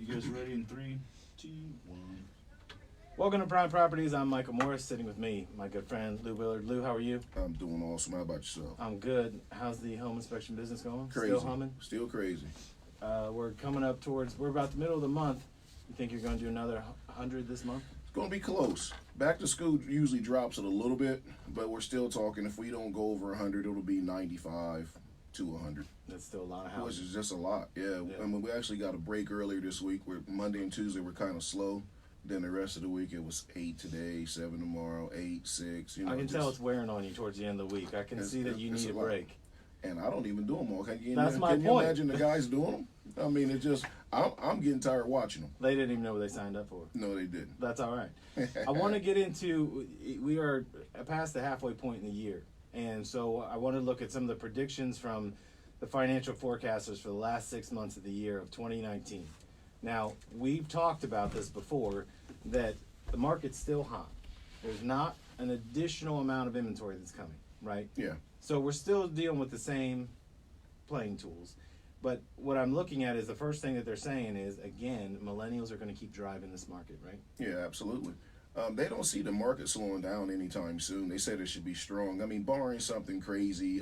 You guys ready in 3, 2, 1. Welcome to Prime Properties. I'm Michael Morris. Sitting with me, my good friend Lou Willard. Lou, how are you? I'm doing awesome. How about yourself? I'm good. How's the home inspection business going? Crazy. Still humming? Still crazy. We're coming up we're about the middle of the month. You think you're going to do another 100 this month? It's going to be close. Back to school usually drops it a little bit, but we're still talking. If we don't go over 100, it'll be 95 to 100. That's still a lot of houses. Which is just a lot. Yeah. I mean, we actually got a break earlier this week where Monday and Tuesday were kind of slow. Then the rest of the week it was 8 today, 7 tomorrow, 8, 6. I can tell it's wearing on you towards the end of the week. I can see that you need a break. And I don't even do them all. Can you imagine the guys doing them? I mean, it's just, I'm getting tired watching them. They didn't even know what they signed up for. No, they didn't. That's all right. I want to get into, we are past the halfway point in the year. And so I want to look at some of the predictions from the financial forecasters for the last 6 months of the year of 2019. Now, we've talked about this before, that the market's still hot. There's not an additional amount of inventory that's coming, right? Yeah. So we're still dealing with the same playing tools. But what I'm looking at is the first thing that they're saying is, again, millennials are going to keep driving this market, right? Yeah, absolutely. They don't see the market slowing down anytime soon. They said it should be strong. I mean, barring something crazy,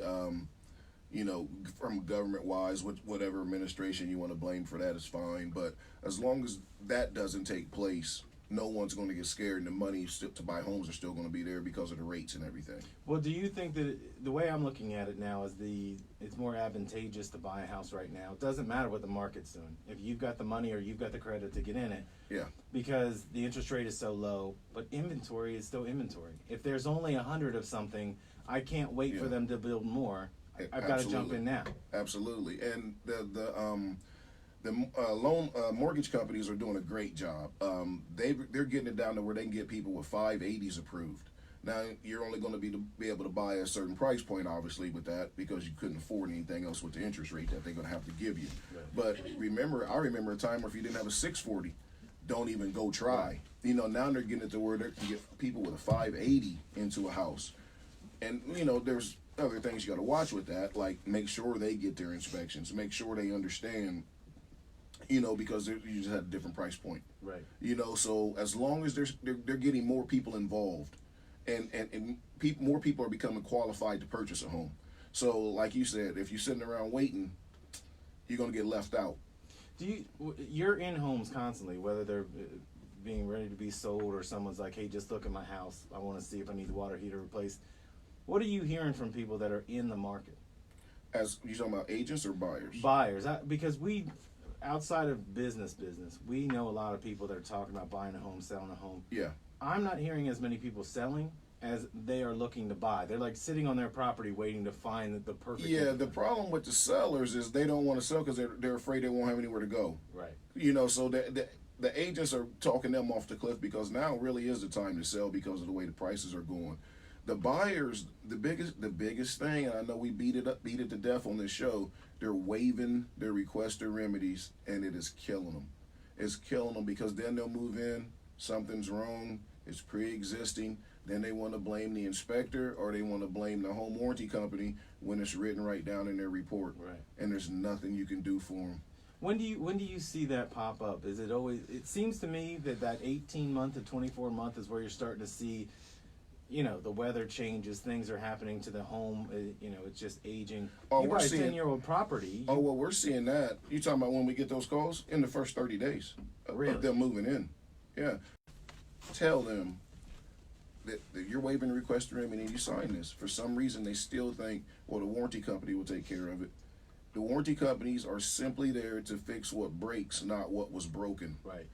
from government-wise, whatever administration you want to blame for that is fine. But as long as that doesn't take place, no one's going to get scared, and the money to buy homes are still going to be there because of the rates and everything. Well, do you think that the way I'm looking at it now is it's more advantageous to buy a house right now? It doesn't matter what the market's doing. If you've got the money or you've got the credit to get in it, yeah, because the interest rate is so low, but inventory is still inventory. If there's only 100 of something, I can't wait for them to build more. I've got to jump in now. Absolutely, and the mortgage companies are doing a great job. They're getting it down to where they can get people with 580s approved. Now you're only going to be able to buy a certain price point, obviously, with that because you couldn't afford anything else with the interest rate that they're going to have to give you. Right. But I remember a time where if you didn't have a 640, don't even go try. Right. Now they're getting it to where they can get people with a 580 into a house, and there's other things you got to watch with that, like make sure they get their inspections, make sure they understand. Because you just had a different price point. Right. So as long as they're getting more people involved, and more people are becoming qualified to purchase a home. So like you said, if you're sitting around waiting, you're gonna get left out. You're in homes constantly, whether they're being ready to be sold or someone's like, hey, just look at my house. I want to see if I need the water heater replaced. What are you hearing from people that are in the market? As you talking about agents or buyers? Buyers, because outside of business, we know a lot of people that are talking about buying a home, selling a home. Yeah. I'm not hearing as many people selling as they are looking to buy. They're like sitting on their property waiting to find the perfect. Yeah, the problem with the sellers is they don't want to sell because they're afraid they won't have anywhere to go. Right. So the agents are talking them off the cliff because now really is the time to sell because of the way the prices are going. The buyers, the biggest thing, and I know we beat it to death on this show, they're waiving their requested remedies, and it is killing them. It's killing them because then they'll move in, something's wrong, it's pre-existing, then they want to blame the inspector or they want to blame the home warranty company when it's written right down in their report. Right. And there's nothing you can do for them. When do you see that pop up? Is it always? It seems to me that 18-month to 24-month is where you're starting to see. The weather changes, things are happening to the home, it's just aging. You buy a 10-year-old property. Well, we're seeing that. You talking about when we get those calls? In the first 30 days of them moving in. Yeah. Tell them that you're waiving the request remedy and you sign this. For some reason, they still think, well, the warranty company will take care of it. The warranty companies are simply there to fix what breaks, not what was broken. Right.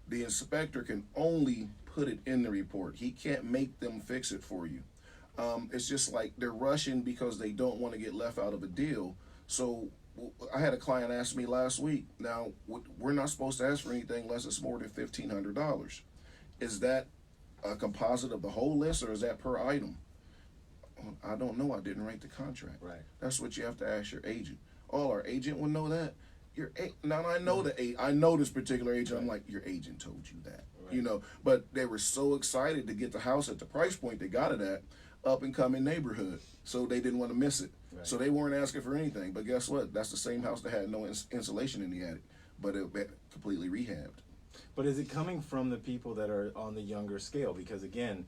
The inspector can only put it in the report. He can't make them fix it for you. It's just like they're rushing because they don't want to get left out of a deal. So I had a client ask me last week, now we're not supposed to ask for anything unless it's more than $1,500. Is that a composite of the whole list or is that per item? I don't know. I didn't write the contract. Right. That's what you have to ask your agent. Our agent would know that. Now I know I know this particular agent. Right. I'm like, your agent told you that. Right. But they were so excited to get the house at the price point they got it at, up and coming neighborhood, so they didn't want to miss it. Right. So they weren't asking for anything. But guess what? That's the same house that had no insulation in the attic. but it completely rehabbed. But is it coming from the people that are on the younger scale? Because again,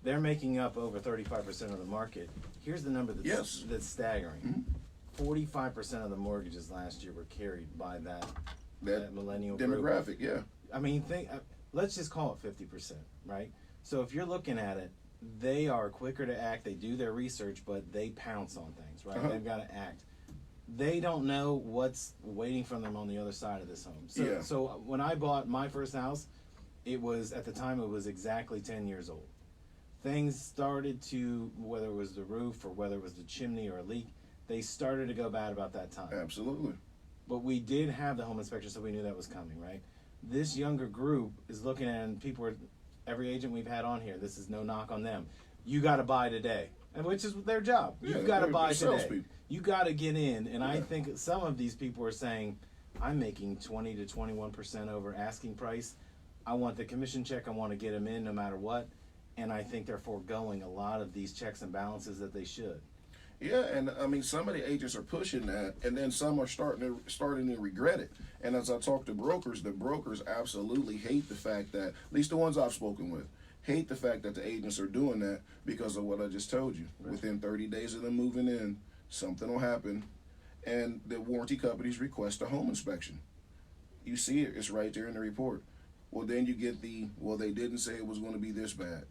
they're making up over 35% of the market. Here's the number that's staggering. 45% of the mortgages last year were carried by that millennial demographic. group. Yeah. I mean, let's just call it 50%, right? So if you're looking at it, they are quicker to act. They do their research, but they pounce on things, right? They've got to act. They don't know what's waiting for them on the other side of this home. So when I bought my first house, it was, at the time, it was exactly 10 years old. Things started to, whether it was the roof or whether it was the chimney or a leak, they started to go bad about that time. Absolutely. But we did have the home inspection, so we knew that was coming, right? This younger group is looking at, and people are, every agent we've had on here, this is no knock on them. You got to buy today, and which is their job. You've got to buy today. You got to get in, and I think some of these people are saying, I'm making 20 to 21% over asking price. I want the commission check. I want to get them in no matter what, and I think they're foregoing a lot of these checks and balances that they should. Yeah, and I mean, some of the agents are pushing that, and then some are starting to regret it. And as I talk to brokers, the brokers absolutely hate the fact that, at least the ones I've spoken with, hate the fact that the agents are doing that because of what I just told you. Right. Within 30 days of them moving in, something will happen, and the warranty companies request a home inspection. You see it; it's right there in the report. Well, then you get well, they didn't say it was going to be this bad,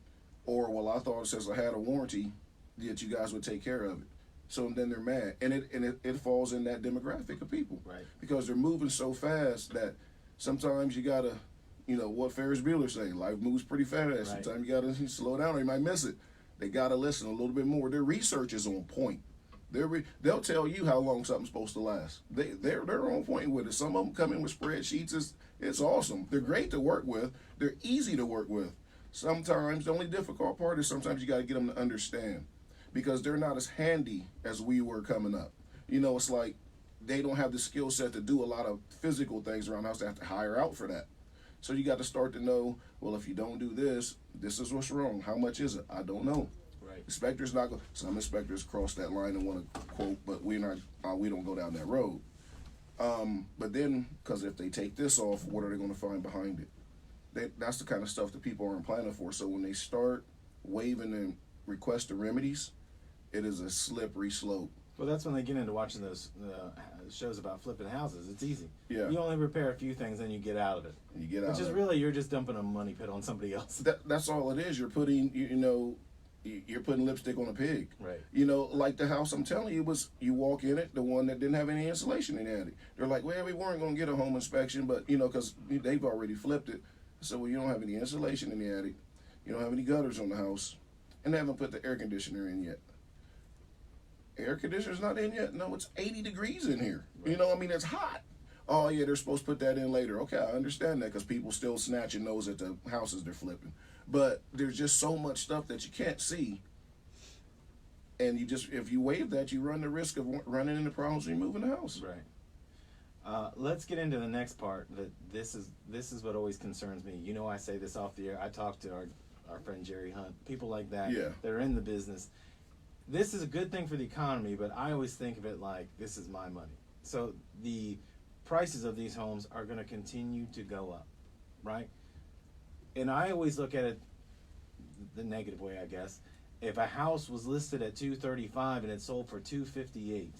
or well, I thought it says I had a warranty that you guys would take care of it. So then they're mad, and it falls in that demographic of people, right? Because they're moving so fast that sometimes you gotta, what Ferris Bueller say, life moves pretty fast. Right. Sometimes you gotta slow down, or you might miss it. They gotta listen a little bit more. Their research is on point. They'll tell you how long something's supposed to last. They're on point with it. Some of them come in with spreadsheets. It's awesome. They're great to work with. They're easy to work with. Sometimes the only difficult part is sometimes you got to get them to understand, because they're not as handy as we were coming up. It's like they don't have the skill set to do a lot of physical things around the house. They have to hire out for that. So you got to start to know, well, if you don't do this, this is what's wrong. How much is it? I don't know. Right. Inspectors not go. Some inspectors cross that line and want to quote, but we don't go down that road. But then, because if they take this off, what are they going to find behind it? That's the kind of stuff that people aren't planning for. So when they start waiving and request the remedies, it is a slippery slope. Well, that's when they get into watching those shows about flipping houses. It's easy. Yeah. You only repair a few things, and you get out of it. Which is really, you're just dumping a money pit on somebody else. That's all it is. You're putting, you're putting lipstick on a pig. Right. Like the house I'm telling you was, you walk in it, the one that didn't have any insulation in the attic. They're like, well, we weren't going to get a home inspection, but, because they've already flipped it. So, well, you don't have any insulation in the attic. You don't have any gutters on the house. And they haven't put the air conditioner in yet. Air conditioner's not in yet? No, it's 80 degrees in here. Right. It's hot. Oh, yeah, they're supposed to put that in later. Okay, I understand that, because people still snatching those at the houses they're flipping. But there's just so much stuff that you can't see. And if you waive that, you run the risk of running into problems when you move in the house. Right. Let's get into the next part. That this is what always concerns me. I say this off the air. I talk to our friend Jerry Hunt, people like that that are in the business. This is a good thing for the economy, but I always think of it like this is my money. So the prices of these homes are going to continue to go up, right? And I always look at it the negative way, I guess. If a house was listed at $235 and it sold for $258,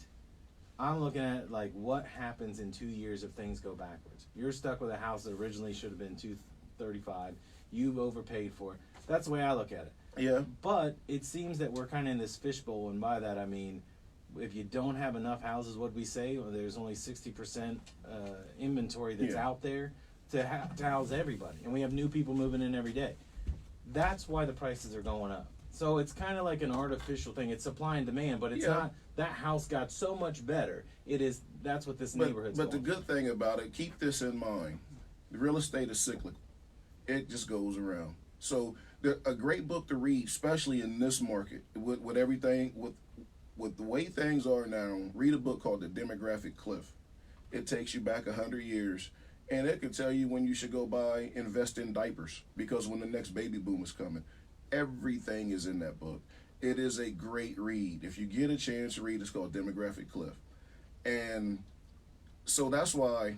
I'm looking at it like, what happens in 2 years if things go backwards? You're stuck with a house that originally should have been $235. You've overpaid for it. That's the way I look at it. Yeah. But it seems that we're kind of in this fishbowl, and by that I mean, if you don't have enough houses, what we say, well, there's only 60% inventory that's out there to house everybody, and we have new people moving in every day. That's why the prices are going up. So it's kind of like an artificial thing. It's supply and demand, but it's not. That house got so much better. That's what this neighborhood's But the good thing about it, keep this in mind: the real estate is cyclical. It just goes around. So a great book to read, especially in this market, with everything, with the way things are now. Read a book called The Demographic Cliff. It takes you back 100 years, and it can tell you when you should go invest in diapers, because when the next baby boom is coming. Everything is in that book. It is a great read. If you get a chance to read, it's called Demographic Cliff. And so that's why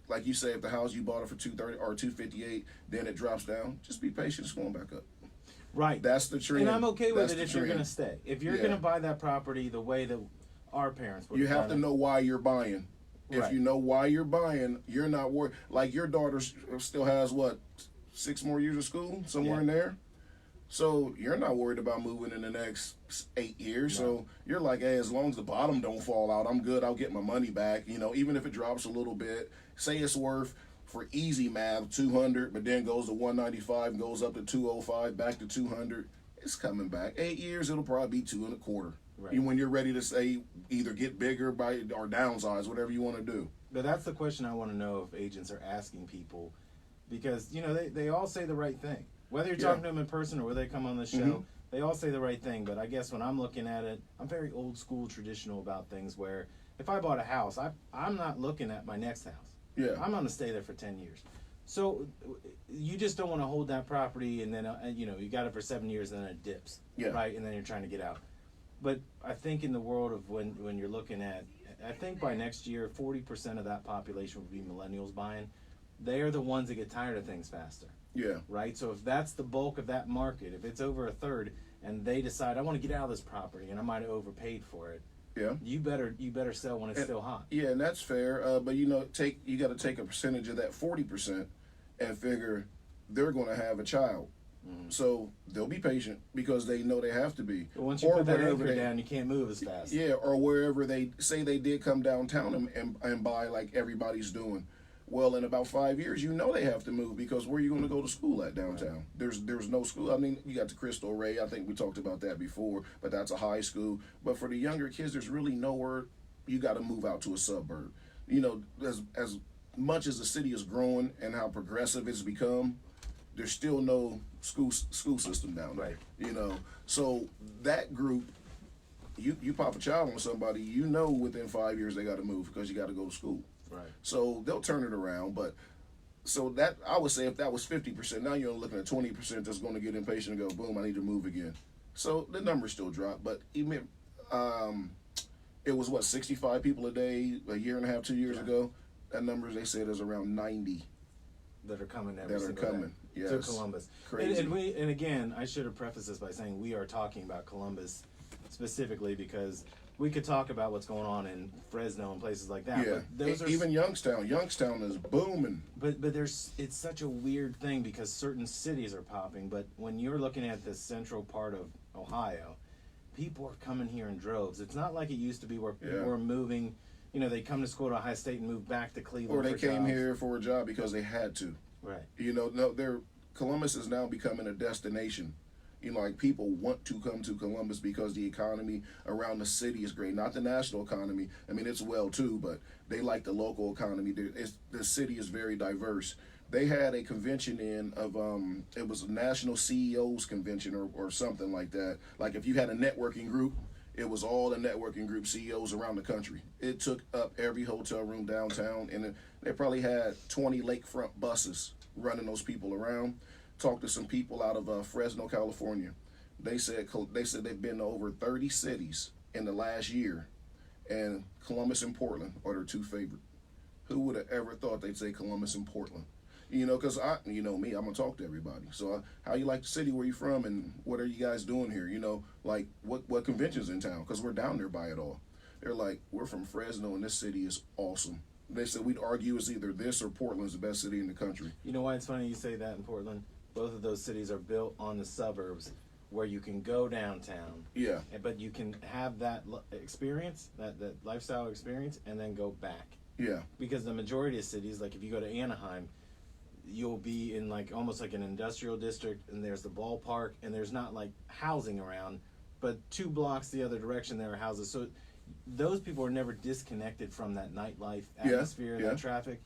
like you say, if the house you bought it for 230 or 258, then it drops down. Just be patient. It's going back up. Right. That's the trend. And I'm okay with That's it the if you're trend. going to stay. If you're Yeah. going to buy that property the way that our parents would You have done to it. know why you're buying. If Right. you know why you're buying, you're not worried. Like your daughter still has what, 6 more years of school, somewhere Yeah. in there. So you're not worried about moving in the next 8 years. No. So you're like, hey, as long as the bottom don't fall out, I'm good. I'll get my money back. You know, even if it drops a little bit. Say it's worth, for easy math, 200, but then goes to 195 and goes up to 205, back to 200. It's coming back. 8 years, it'll probably be 2.25. Right. Even when you're ready to say either get bigger by or downsize, whatever you want to do. But that's the question I want to know if agents are asking people, because they all say the right thing. Whether you're talking to them in person or whether they come on the show, Mm-hmm. they all say the right thing. But I guess when I'm looking at it, I'm very old school, traditional about things. Where if I bought a house, I'm not looking at my next house. Yeah. I'm going to stay there for 10 years. So you just don't want to hold that property and then you got it for 7 years and then it dips, Yeah. right? And then you're trying to get out. But I think in the world of when you're looking at, I think by next year, 40% of that population will be millennials buying. They are the ones that get tired of things faster, Yeah. right? So if that's the bulk of that market, if it's over a third, and they decide I want to get out of this property and I might have overpaid for it, Yeah. you better sell when it's still hot. Yeah, and that's fair. But you got to take a percentage of that 40% and figure they're going to have a child. So they'll be patient because they know they have to be. But once you put that anchor down, you can't move as fast. Yeah, or wherever they say they did come downtown and buy like everybody's doing. Well, in about 5 years, they have to move because where are you going to go to school at downtown? Right. There's no school. I mean, you got the Cristo Rey. I think we talked about that before, but that's a high school. But for the younger kids, there's really nowhere. You got to move out to a suburb. As much as the city is growing and how progressive it's become, there's still no school system down there. Right. So that group, you pop a child on somebody, within 5 years they got to move because you got to go to school. Right. So they'll turn it around, but so that I would say if that was 50%, now you're looking at 20% that's going to get impatient and go, boom, I need to move again. So the numbers still drop, but even it was 65 people a day a year and a half, 2 years ago. That numbers they said is around 90 that are coming that are coming. Yes. To Columbus. Crazy. And again, I should have prefaced this by saying we are talking about Columbus specifically because we could talk about what's going on in Fresno and places like that. Yeah, But those are even Youngstown. Youngstown is booming. But it's such a weird thing because certain cities are popping. But when you're looking at the central part of Ohio, people are coming here in droves. It's not like it used to be where people were moving. They come to school at Ohio State and move back to Cleveland. Or they for came jobs. here for a job because they had to. Right. Columbus is now becoming a destination. Like people want to come to Columbus because the economy around the city is great. Not the national economy. I mean, it's well too, but they like the local economy. The city is very diverse. They had a convention it was a national CEOs convention or something like that. Like if you had a networking group, it was all the networking group CEOs around the country. It took up every hotel room downtown, and they probably had 20 lakefront buses running those people around. Talked to some people out of Fresno, California. They said they've been to over 30 cities in the last year, and Columbus and Portland are their two favorite. Who would have ever thought they'd say Columbus and Portland? Because me, I'm gonna talk to everybody. So how you like the city? Where you from? And what are you guys doing here? Like what conventions in town? Because we're down there by it all. They're like, we're from Fresno, and this city is awesome. They said we'd argue it's either this or Portland's the best city in the country. You know why it's funny you say that in Portland? Both of those cities are built on the suburbs where you can go downtown. Yeah. But you can have that experience, that lifestyle experience, and then go back. Yeah. Because the majority of cities, like if you go to Anaheim, you'll be in like almost like an industrial district, and there's the ballpark, and there's not like housing around, but 2 blocks the other direction there are houses. So those people are never disconnected from that nightlife atmosphere, that traffic.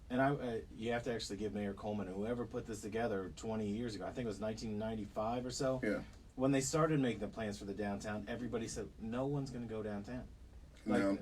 And you have to actually give Mayor Coleman, whoever put this together 20 years ago, I think it was 1995 or so. Yeah. When they started making the plans for the downtown, everybody said, no one's going to go downtown. Now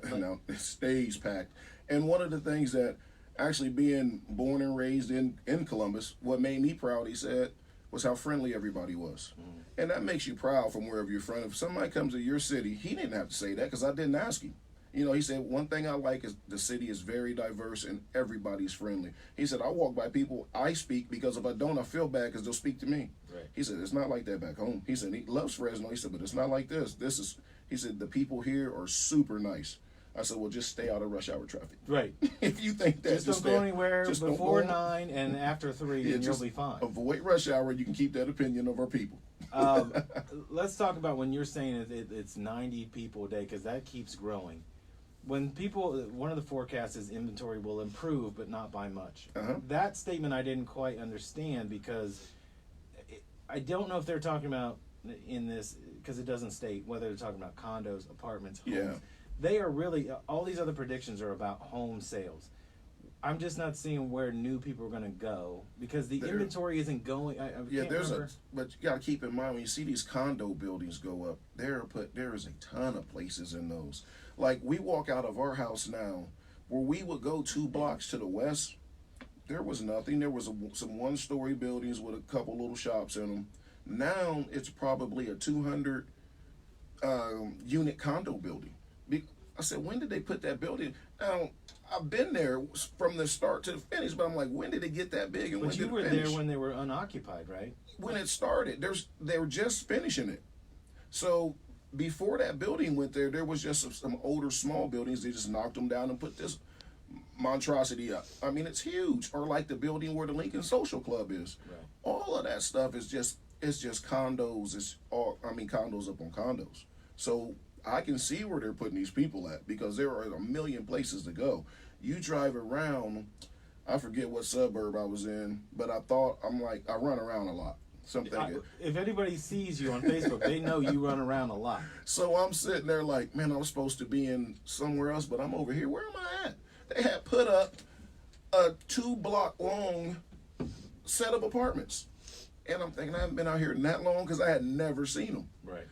it stays packed. And one of the things that actually being born and raised in Columbus, what made me proud, he said, was how friendly everybody was. And that makes you proud from wherever you're from. If somebody comes to your city, he didn't have to say that because I didn't ask him. He said, one thing I like is the city is very diverse and everybody's friendly. He said, I walk by people, I speak because if I don't, I feel bad because they'll speak to me. Right. He said, it's not like that back home. He said, he loves Fresno. He said, but it's not like this. He said, the people here are super nice. I said, well, just stay out of rush hour traffic. Right. If you think that, Just don't go anywhere just don't before go. 9 and after 3, and you'll be fine. Avoid rush hour. You can keep that opinion of our people. Let's talk about when you're saying it's 90 people a day, because that keeps growing. When one of the forecasts is inventory will improve, but not by much. Uh-huh. That statement I didn't quite understand, because I don't know if they're talking about in this, because it doesn't state whether they're talking about condos, apartments, homes. Yeah. They are really, all these other predictions are about home sales. I'm just not seeing where new people are going to go, because the inventory isn't going. I can't remember. But you got to keep in mind when you see these condo buildings go up, there is a ton of places in those. Like, we walk out of our house now, where we would go 2 blocks to the west, there was nothing. There was some 1-story buildings with a couple little shops in them. Now it's probably a 200 unit condo building. I said, when did they put that building? Now, I've been there from the start to the finish, but I'm like, when did it get that big? And But when you did were it finish? there when they were unoccupied, right? When it started, they were just finishing it. So before that building went there was just some older small buildings. They just knocked them down and put this monstrosity up. I mean, it's huge. Or like the building where the Lincoln Social Club is. Right. All of that stuff is just condos. Condos up on condos. So I can see where they're putting these people at, because there are a million places to go. You drive around, I forget what suburb I was in, but I run around a lot. If anybody sees you on Facebook, they know you run around a lot. So I'm sitting there like, man, I was supposed to be in somewhere else, but I'm over here. Where am I at? They had put up a 2-block long set of apartments. And I'm thinking, I haven't been out here that long, because I had never seen them. Right.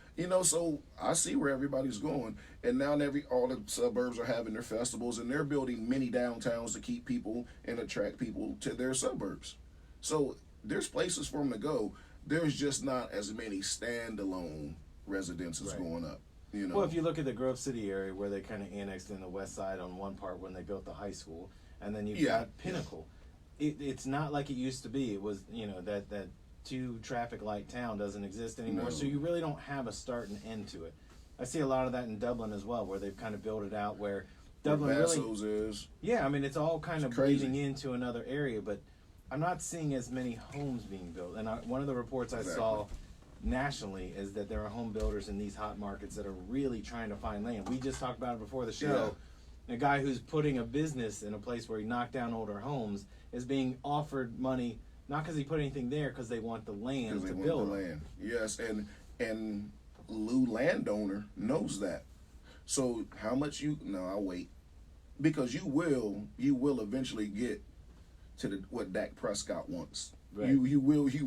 So I see where everybody's going. And now all the suburbs are having their festivals, and they're building mini downtowns to keep people and attract people to their suburbs. So there's places for them to go. There's just not as many standalone residences going up. Well, if you look at the Grove City area, where they kind of annexed in the west side on one part when they built the high school, and then you've got Pinnacle. It's not like it used to be. It was, that 2 traffic light town doesn't exist anymore, so you really don't have a start and end to it. I see a lot of that in Dublin as well, where they've kind of built it out where Dublin Vassos is. Yeah, I mean, it's all kind of crazy. bleeding into another area, but I'm not seeing as many homes being built. And one of the reports I saw nationally is that there are home builders in these hot markets that are really trying to find land. We just talked about it before the show. Yeah. A guy who's putting a business in a place where he knocked down older homes is being offered money, not because he put anything there, because they want the land to build. The land. Yes, and Lou landowner knows that. So how much I'll wait, because you will eventually get to what Dak Prescott wants. Right. You will get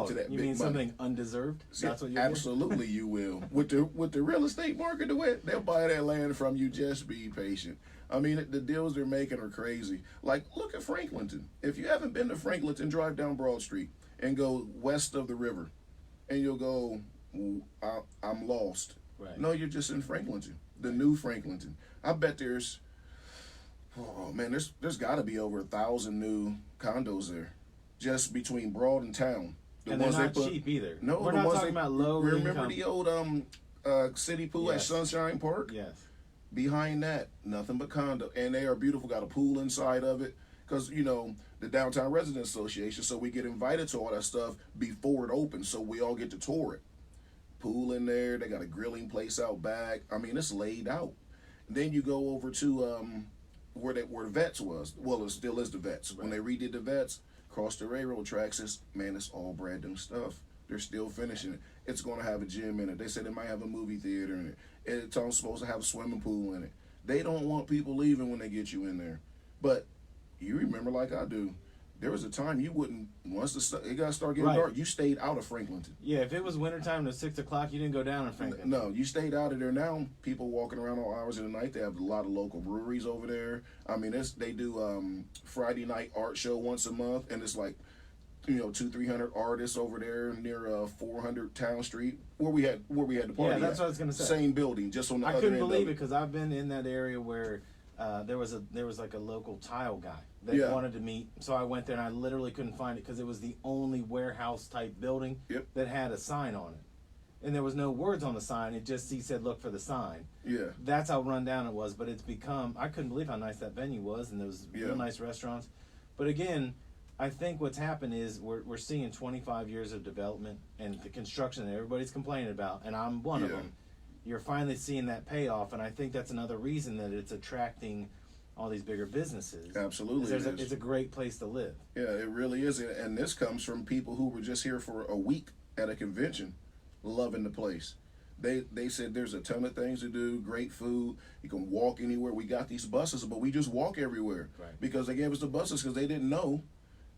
to that. You big mean money. something undeserved? That's what you absolutely you will. With the real estate market, they'll buy that land from you. Just be patient. I mean, the deals they're making are crazy. Like, look at Franklinton. If you haven't been to Franklinton, drive down Broad Street and go west of the river, and you'll go, I'm lost. Right. No, you're just in Franklinton, the new Franklinton. I bet there's got to be over 1,000 new condos there, just between Broad and Town. And they're not cheap either. No, we're not talking about low income. Remember the old city pool at Sunshine Park? Yes. Behind that, nothing but condo, and they are beautiful. Got a pool inside of it, because the Downtown Residents Association. So we get invited to all that stuff before it opens, so we all get to tour it. Pool in there. They got a grilling place out back. I mean, it's laid out. Then you go over to where the Vets was. Well, it still is the Vets. Right. When they redid the Vets, across the railroad tracks, it's all brand new stuff. They're still finishing it. It's going to have a gym in it. They said it might have a movie theater in it. It's all supposed to have a swimming pool in it. They don't want people leaving when they get you in there. But you remember, like I do, there was a time you wouldn't, once it got to start getting dark, you stayed out of Franklinton. Yeah, if it was wintertime to 6 o'clock, you didn't go down in Franklinton. No, you stayed out of there. Now, people walking around all hours of the night. They have a lot of local breweries over there. I mean, they do Friday night art show once a month, and it's like 200-300 artists over there near 400 Town Street, where we had the party. Yeah, that's at. what I was gonna say. Same building, just on the I other couldn't end believe of it because I've been in that area where there was like a local tile guy that Yeah. wanted to meet. So I went there and I literally couldn't find it because it was the only warehouse type building Yep. that had a sign on it, and there was no words on the sign. He said look for the sign. Yeah. That's how run down it was. But it's become, I couldn't believe how nice that venue was, and there was Yeah. real nice restaurants. But again, I think what's happened is we're seeing 25 years of development and the construction that everybody's complaining about, and I'm one of Yeah. them. You're finally seeing that payoff, and I think that's another reason that it's attracting all these bigger businesses. Absolutely, It's a great place to live. Yeah, it really is. And this comes from people who were just here for a week at a convention, loving the place. They said there's a ton of things to do, great food. You can walk anywhere. We got these buses, but we just walk everywhere. Right. Because they gave us the buses because they didn't know,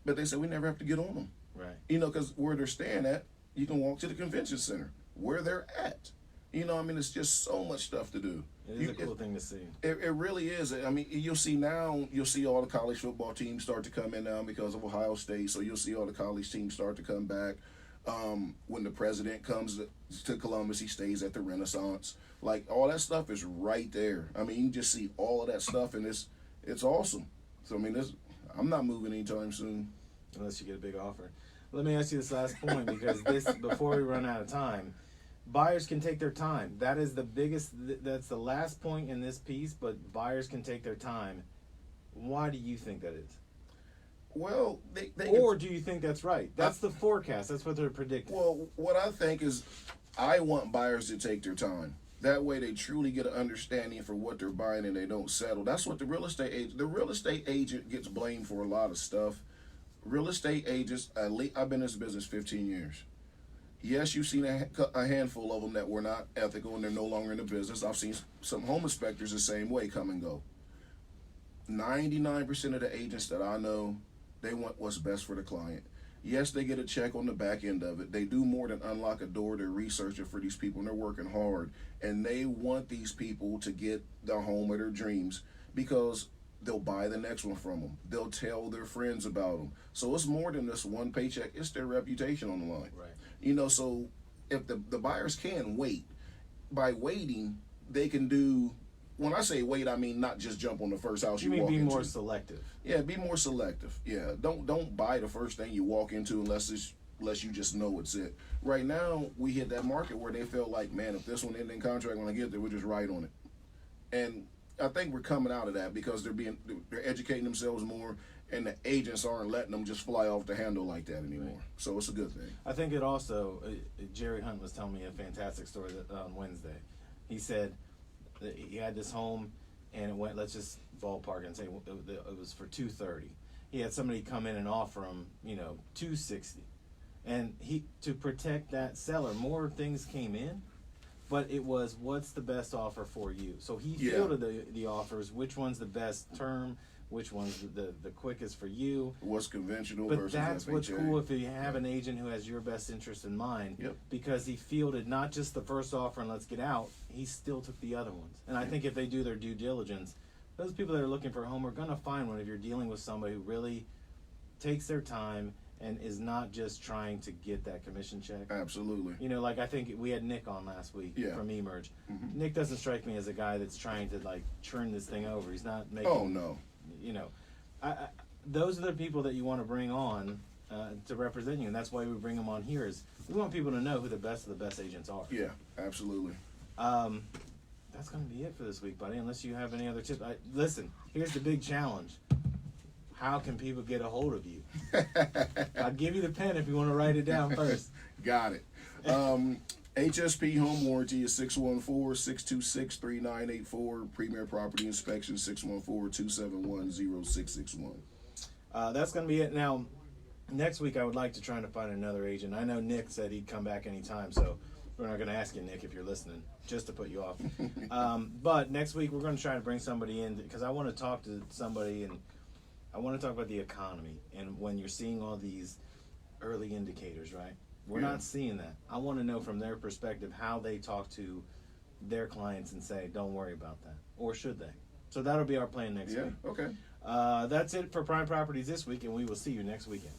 but they said we never have to get on them. Right. Because where they're staying at, you can walk to the convention center, where they're at. It's just so much stuff to do. It is a cool thing to see. It really is. You'll see all the college football teams start to come in now because of Ohio State. So you'll see all the college teams start to come back. When the president comes to Columbus, he stays at the Renaissance. Like, all that stuff is right there. You can just see all of that stuff, and it's awesome. So, I'm not moving anytime soon. Unless you get a big offer. Let me ask you this last point because before we run out of time, buyers can take their time. That is the biggest, that's the last point in this piece, but buyers can take their time. Why do you think that is? Well, they or do you think that's right? That's the forecast. That's what they're predicting. Well, what I think is I want buyers to take their time. That way they truly get an understanding for what they're buying and they don't settle. That's what the real estate agent gets blamed for a lot of stuff. Real estate agents, I've been in this business 15 years. Yes, you've seen a handful of them that were not ethical and they're no longer in the business. I've seen some home inspectors the same way come and go. 99% of the agents that I know, they want what's best for the client. Yes, they get a check on the back end of it. They do more than unlock a door. They're researching for these people, and they're working hard. And they want these people to get the home of their dreams because they'll buy the next one from them. They'll tell their friends about them. So it's more than just one paycheck. It's their reputation on the line. Right. So if the buyers can wait, by waiting, they can do. When I say wait, I mean not just jump on the first house you walk into. You mean be more selective? Yeah, be more selective. Yeah, don't buy the first thing you walk into unless you just know it's it. Right now, we hit that market where they feel like, man, if this one isn't in contract when I get there, we'll just write on it. And I think we're coming out of that because they're educating themselves more, and the agents aren't letting them just fly off the handle like that anymore. Right. So it's a good thing. I think it also, Jerry Hunt was telling me a fantastic story on Wednesday. He said that he had this home, and it went, let's just ballpark and say it was for $230. He had somebody come in and offer him, $260. And to protect that seller, more things came in, but it was, what's the best offer for you? So he fielded the offers, which one's the best term, which one's the quickest for you. What's conventional but versus that's FHA. what's cool if you have an agent who has your best interest in mind. Yep. Because he fielded not just the first offer and let's get out, he still took the other ones. And I think if they do their due diligence, those people that are looking for a home are going to find one if you're dealing with somebody who really takes their time and is not just trying to get that commission check. Absolutely. Like I think we had Nick on last week from eMerge. Mm-hmm. Nick doesn't strike me as a guy that's trying to churn this thing over. He's not making. Oh no. Those are the people that you want to bring on to represent you, and that's why we bring them on here. Is we want people to know who the best of the best agents are. Yeah, absolutely. That's going to be it for this week, buddy. Unless you have any other tips. Listen, here's the big challenge. How can people get a hold of you? I'll give you the pen if you want to write it down first. Got it. HSP Home Warranty is 614-626-3984. Premier Property Inspection 614-271-0661. That's going to be it. Now, next week I would like to try to find another agent. I know Nick said he'd come back anytime, so we're not going to ask you, Nick, if you're listening, just to put you off. But next week we're going to try to bring somebody in because I want to talk to somebody and I want to talk about the economy and when you're seeing all these early indicators, right? We're not seeing that. I want to know from their perspective how they talk to their clients and say, don't worry about that. Or should they? So that'll be our plan next week. Okay. That's it for Prime Properties this week, and we will see you next weekend.